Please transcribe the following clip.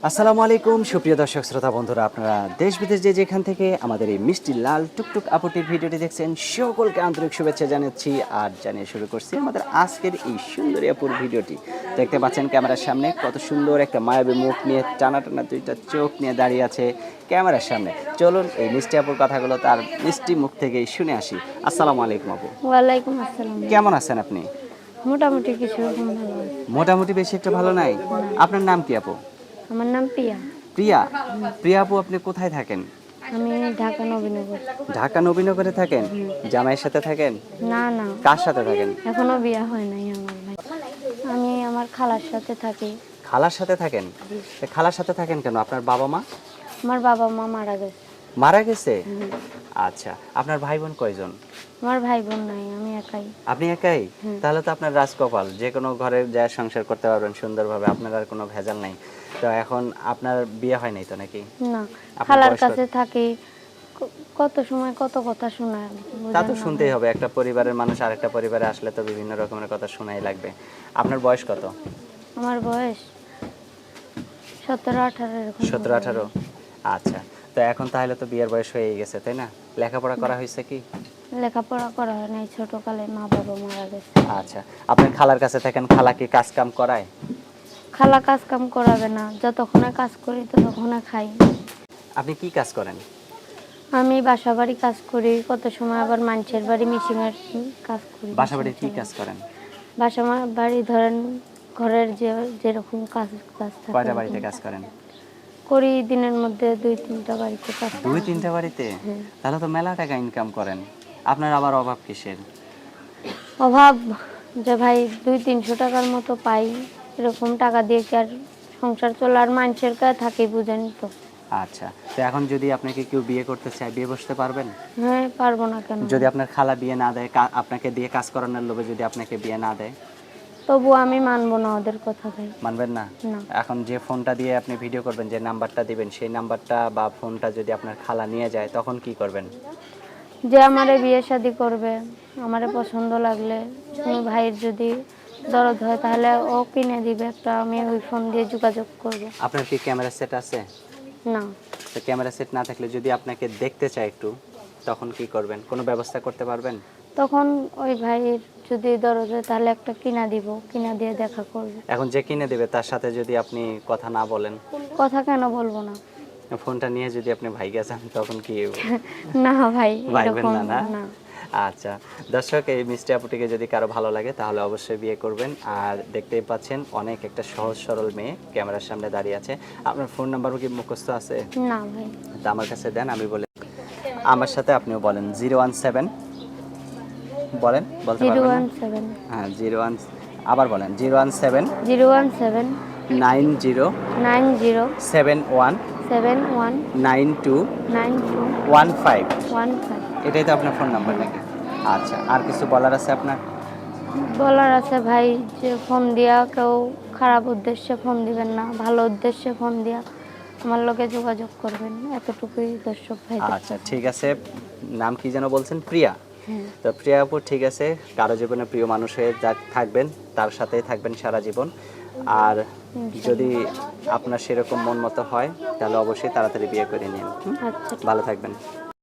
আসসালামু আলাইকুম সুপ্রিয় দর্শক শ্রোতা বন্ধুরা, আপনারা দেশ বিদেশ যে যেখান থেকে আমাদের এই মিষ্টি লাল টুকটুক আপুটির ভিডিওটি দেখছেন সকলকে আন্তরিক শুভেচ্ছা জানাচ্ছি আর জানিয়ে শুরু করছি আমাদের আজকের এই সুন্দরী আপুর ভিডিওটি। দেখতে পাচ্ছেন ক্যামেরার সামনে কত সুন্দর একটা মায়াবী মুখ নিয়ে টানা টানা দুইটা চোখ নিয়ে দাঁড়িয়ে আছে ক্যামেরার সামনে। চলুন এই মিষ্টি আপুর কথাগুলো তার মিষ্টি মুখ থেকেই শুনে আসি। আসসালামু আলাইকুম আপু। ওয়ালাইকুম আসসালাম। কেমন আছেন আপনি? মোটামুটি কিছু রকম ভালো আছে। মোটামুটি বেশি একটা ভালো নাই? আপনার নাম কি আপু? আমার নাম পিয়া। প্রিয়া। প্রিয়া আপু, আপনি কোথায় থাকেন? আমি ঢাকা নবীনগর। ঢাকা নবীনগরে থাকেন? জামাইয়ের সাথে থাকেন? না না, কার সাথে থাকেন? এখনো বিয়ে হয় নাই আমার ভাই। আমি আমার খালার সাথে থাকি। খালার সাথে থাকেন? তা খালার সাথে থাকেন কেন? আপনার বাবা মা? আমার বাবা মা মারা গেছে। মারা গেছে? আচ্ছা, আপনার ভাই বোন কয়জন? আমার ভাই বোন নাই, আমি একাই। আপনি একাই? তাহলে তো আপনার রাজকপাল, যে কোনো ঘরে যা সংসার করতে পারবেন সুন্দরভাবে, আপনার আর কোনো ভেজাল নাই। তো এখন আপনার বিয়ে হয় নাই তো নাকি? না, আপনার খালার বয়স কত? কাছে থাকি। কত সময় কত কথা শোনায়। তা তো বুঝেন না শুনতেই ভাই? হবে, একটা পরিবারের মানুষ আরেকটা পরিবারে আসলে তো বিভিন্ন রকমের কথা শোনাই লাগবে। আপনার বয়স কত? আমার বয়স 17-18 এরকম 17-18? হবে। আচ্ছা, তো এখন তাহলে তো বিয়ের বয়স হয়ে গেছে, তাই না? লেখাপড়া করা হয়েছে কি? লেখাপড়া করা হয় নাই, ছোটকালে মা বাবা মারা গেছে। আচ্ছা, আপনার খালার কাছে থাকেন, খালা কি কাজ কাম করায়? খালা কাজ কাম করাবে না, যতক্ষণে কাজ করি ততক্ষণে খাই। আপনি কি কাজ করেন? আমি বাসা বাড়ি কাজ করি, কত সময় আবার মানুষের বাড়ি মিশিংয়ের কাজ করি। বাসা বাড়ির কি কাজ করেন? বাড়ি ধরেন ঘরের যেরকম কাজ কাজ থাকে কয়টা বাড়িতে কাজ করেন? করি, দিনের মধ্যে 2-3টা বাড়িতে কাজ করি। 2-3টা বাড়িতে? তাহলে তো মেলা টাকা ইনকাম করেন। আপনার আবার অভাব কিসের? অভাব যে ভাই 200-300 টাকার মতো পাই, এরকম টাকা দিয়ে কি আর সংসার চলে? আর মানুষের কাছে থাকি, বুঝেন তো। আচ্ছা, তো এখন যদি আপনাকে কেউ বিয়ে করতে চায়, বিয়ে বসতে পারবেন? হ্যাঁ, পারবো না কেন? যদি আপনার খালা বিয়ে না দেয়, আপনাকে দিয়ে কাজ করানোর লোভে যদি আপনাকে বিয়ে না দেয়? তবু আমি মানবো না ওদের কথা ভাই। মানবেন না? না। এখন যে ফোনটা দিয়ে আপনি ভিডিও করবেন, যে নাম্বারটা দিবেন, সেই নাম্বারটা বা ফোনটা যদি আপনার খালা নিয়ে যায়, তখন কি করবেন? যে আমারে বিয়ে শাদী করবে, আমারে পছন্দ লাগলে, কোনো ভাইয়ের যদি দরদ হয় তাহলে ও কিনে দিবে একটা, আমি ওই ফোন দিয়ে যোগাযোগ করব। আপনার কি ক্যামেরা সেট আছে? না, তো ক্যামেরা সেট না থাকলে যদি আপনাকে দেখতে চায় একটু, তখন কি করবেন? কোনো ব্যবস্থা করতে পারবেন? তখন ওই ভাইয়ের যদি দরদ হয় তাহলে একটা কিনা দিব, কিনা দিয়ে দেখা করব। এখন যে কিনে দেবে তার সাথে যদি আপনি কথা না বলেন, কথা কেন বলবো না? ফোনটা নিয়ে যদি আপনি ভাইগা যান, তখন কি না ভাই, ভাইবেন এরকম না? না? না। আচ্ছা, দর্শক, এই মিষ্টি আপুটিকে যদি কারো ভালো লাগে তাহলে অবশ্যই বিয়ে করবেন। আর দেখতেই পাচ্ছেন অনেক একটা সহজ সরল মেয়ে ক্যামেরার সামনে দাঁড়িয়ে আছে। আপনার ফোন নাম্বারও কি মুখস্থ আছে? না ভাই। তা আমার কাছে দেন, আমি বলে আমার সাথে আপনিও বলেন। 017 বলেন, বলতে পারবেন না? 017 হ্যাঁ, 01, আবার বলেন 017 017 90 90 71 71 92 92 15। 15। এটাই তো আপনার ফোন নাম্বার নাকি? আচ্ছা, আর কিছু বলার আছে আপনার? বলার আছে ভাই, যে ফোন দিয়া কেউ খারাপ উদ্দেশ্যে ফোন দিবেন না, ভালো উদ্দেশ্যে ফোন দিয়া আমার লগে যোগাযোগ করবেন, এতটুকুই দর্শক ভাই। আচ্ছা, ঠিক আছে। নাম কি যেন বলছেন? প্রিয়া। হ্যাঁ, তো প্রিয়া আপু, ঠিক আছে, কারো জীবনে প্রিয় মানুষ হয়ে থাকবেন, তার সাথেই থাকবেন সারা জীবন। আর যদি আপনার সেরকম মন মতো হয় তাহলে অবশ্যই তাড়াতাড়ি বিয়ে করে নিন। আচ্ছা। ভালো থাকবেন।